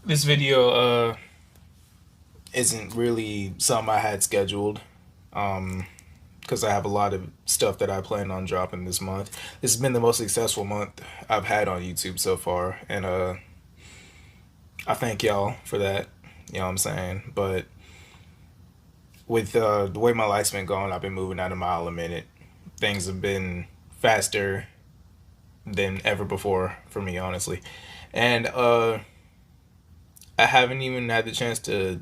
This video isn't really something I had scheduled because I have a lot of stuff that I plan on dropping this month. This has been the most successful month I've had on YouTube so far, and I thank y'all for that. You know what I'm saying? But with the way my life's been going, I've been moving at a mile a minute. Things have been faster than ever before for me, honestly. And I haven't even had the chance to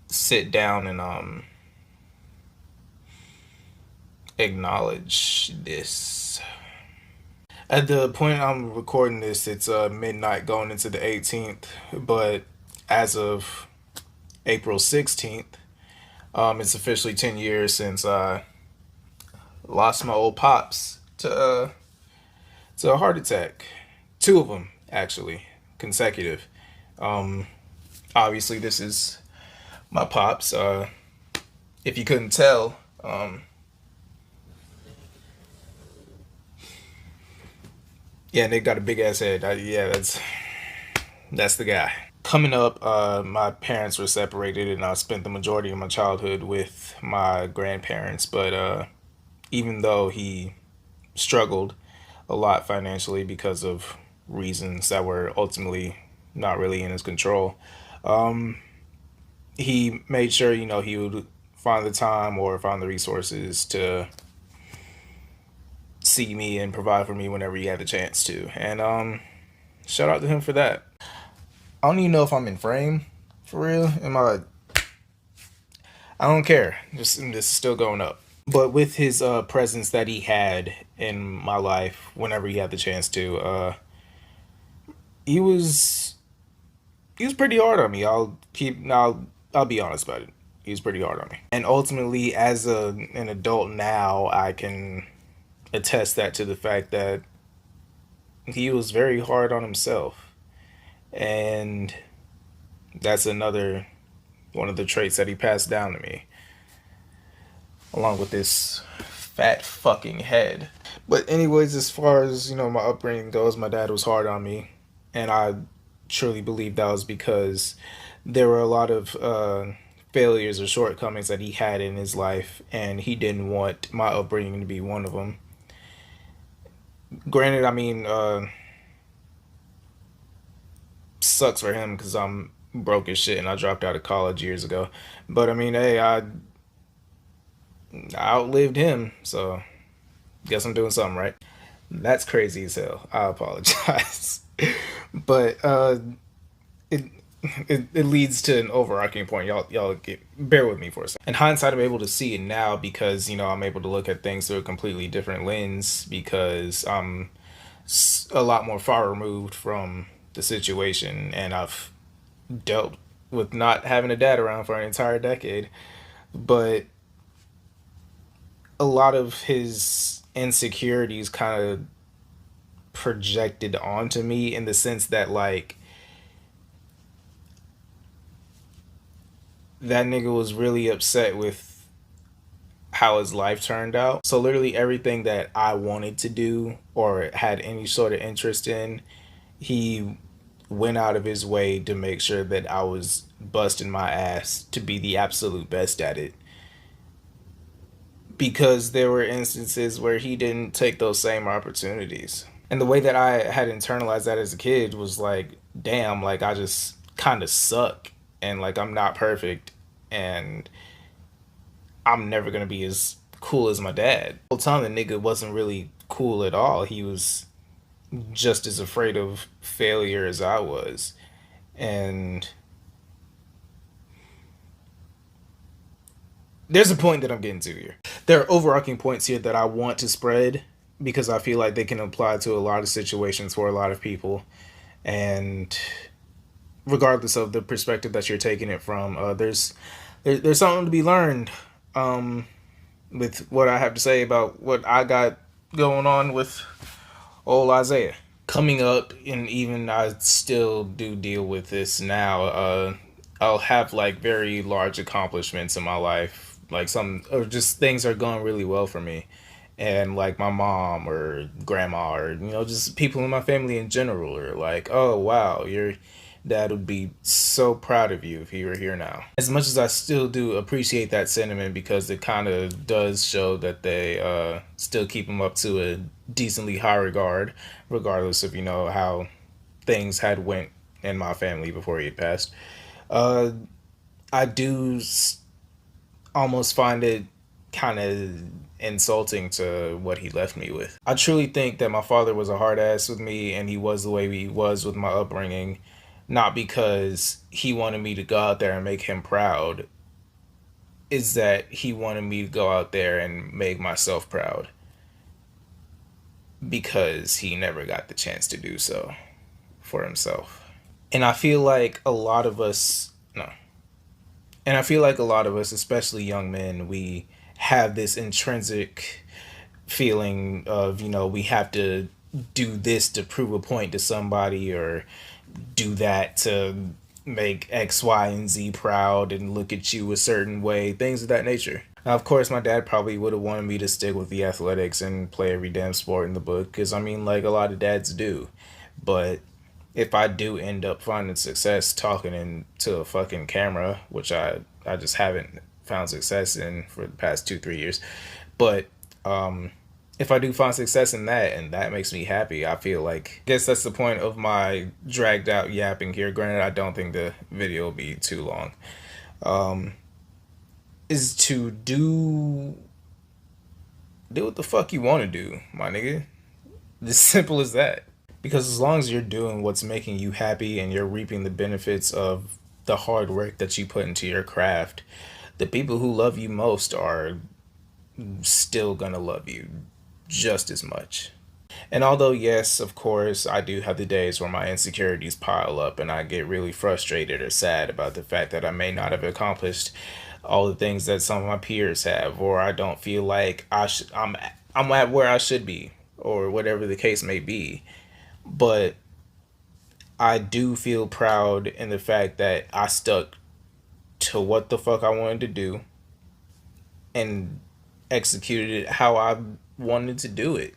sit down and acknowledge this. At the point I'm recording this, it's midnight going into the 18th, but as of April 16th, it's officially 10 years since I lost my old pops to a heart attack. Two of them, actually, consecutive. Um, Obviously, this is my pops. If you couldn't tell, yeah, they got a big ass head. Yeah, that's the guy. Coming up, my parents were separated, and I spent the majority of my childhood with my grandparents. But even though he struggled a lot financially because of reasons that were ultimately not really in his control, he made sure he would find the time or find the resources to see me and provide for me whenever he had the chance to. And shout out to him for that. I don't even know if I'm in frame for real. Am I? I don't care. Just this is still going up. But with his presence that he had in my life, whenever he had the chance to, he was he was pretty hard on me. I'll be honest about it. He was pretty hard on me. And ultimately, as an adult now, I can attest that to the fact that he was very hard on himself, and that's another one of the traits that he passed down to me, along with this fat fucking head. But anyways, as far as my upbringing goes, my dad was hard on me, and I truly believe that was because there were a lot of failures or shortcomings that he had in his life, and he didn't want my upbringing to be one of them. Granted, I mean, sucks for him because I'm broke as shit and I dropped out of college years ago. But I mean, hey, I outlived him, so guess I'm doing something right. That's crazy as hell. I apologize. But it, it leads to an overarching point. Bear with me for a second. In hindsight, I'm able to see it now because I'm able to look at things through a completely different lens because I'm a lot more far removed from the situation, and I've dealt with not having a dad around for an entire decade. But a lot of his insecurities kind of projected onto me in the sense that, like, that nigga was really upset with how his life turned out. So literally everything that I wanted to do or had any sort of interest in, he went out of his way to make sure that I was busting my ass to be the absolute best at it. Because there were instances where he didn't take those same opportunities. And the way that I had internalized that as a kid was like, damn, like I just kind of suck and like I'm not perfect and I'm never gonna be as cool as my dad. The whole time the nigga wasn't really cool at all. He was just as afraid of failure as I was. And there's a point that I'm getting to here. There are overarching points here that I want to spread because I feel like they can apply to a lot of situations for a lot of people. And regardless of the perspective that you're taking it from, there's something to be learned with what I have to say about what I got going on with old Isaiah. Coming up, and even I still do deal with this now, I'll have like very large accomplishments in my life, like some, or just things are going really well for me. And like my mom or grandma or just people in my family in general are like, oh wow, your dad would be so proud of you if he were here now. As much as I still do appreciate that sentiment, because it kind of does show that they still keep him up to a decently high regard, regardless of how things had went in my family before he had passed. uh I do almost find it kind of insulting to what he left me with. I truly think that my father was a hard ass with me, and he was the way he was with my upbringing, not because he wanted me to go out there and make him proud, is that he wanted me to go out there and make myself proud, because he never got the chance to do so for himself. And I feel like a lot of us, no, and I feel like a lot of us, especially young men, we have this intrinsic feeling of, we have to do this to prove a point to somebody, or do that to make X, Y, and Z proud and look at you a certain way, things of that nature. Now, of course, my dad probably would have wanted me to stick with the athletics and play every damn sport in the book, because I mean, like a lot of dads do. But if I do end up finding success talking into a fucking camera, which I just haven't found success in for the past 2 3 years, but if I do find success in that and that makes me happy, I feel like, I guess that's the point of my dragged out yapping here. Granted, I don't think the video will be too long. Is to do what the fuck you want to do, my nigga. As simple as that. Because as long as you're doing what's making you happy and you're reaping the benefits of the hard work that you put into your craft, the people who love you most are still gonna love you just as much. And although, yes, of course, I do have the days where my insecurities pile up and I get really frustrated or sad about the fact that I may not have accomplished all the things that some of my peers have, or I don't feel like I'm at where I should be, or whatever the case may be. But I do feel proud in the fact that I stuck to what the fuck I wanted to do and executed it how I wanted to do it.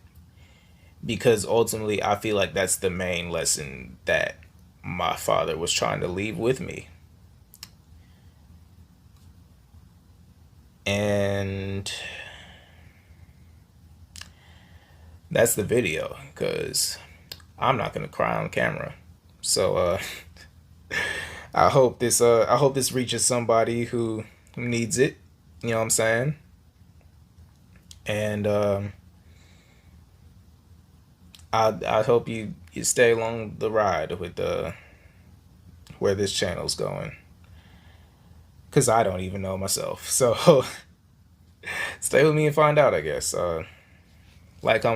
Because ultimately, I feel like that's the main lesson that my father was trying to leave with me. And that's the video, because I'm not gonna cry on camera. So I hope this reaches somebody who needs it. You know what I'm saying? And I hope you stay along the ride with where this channel's going, because I don't even know myself. So stay with me and find out, I guess. Like,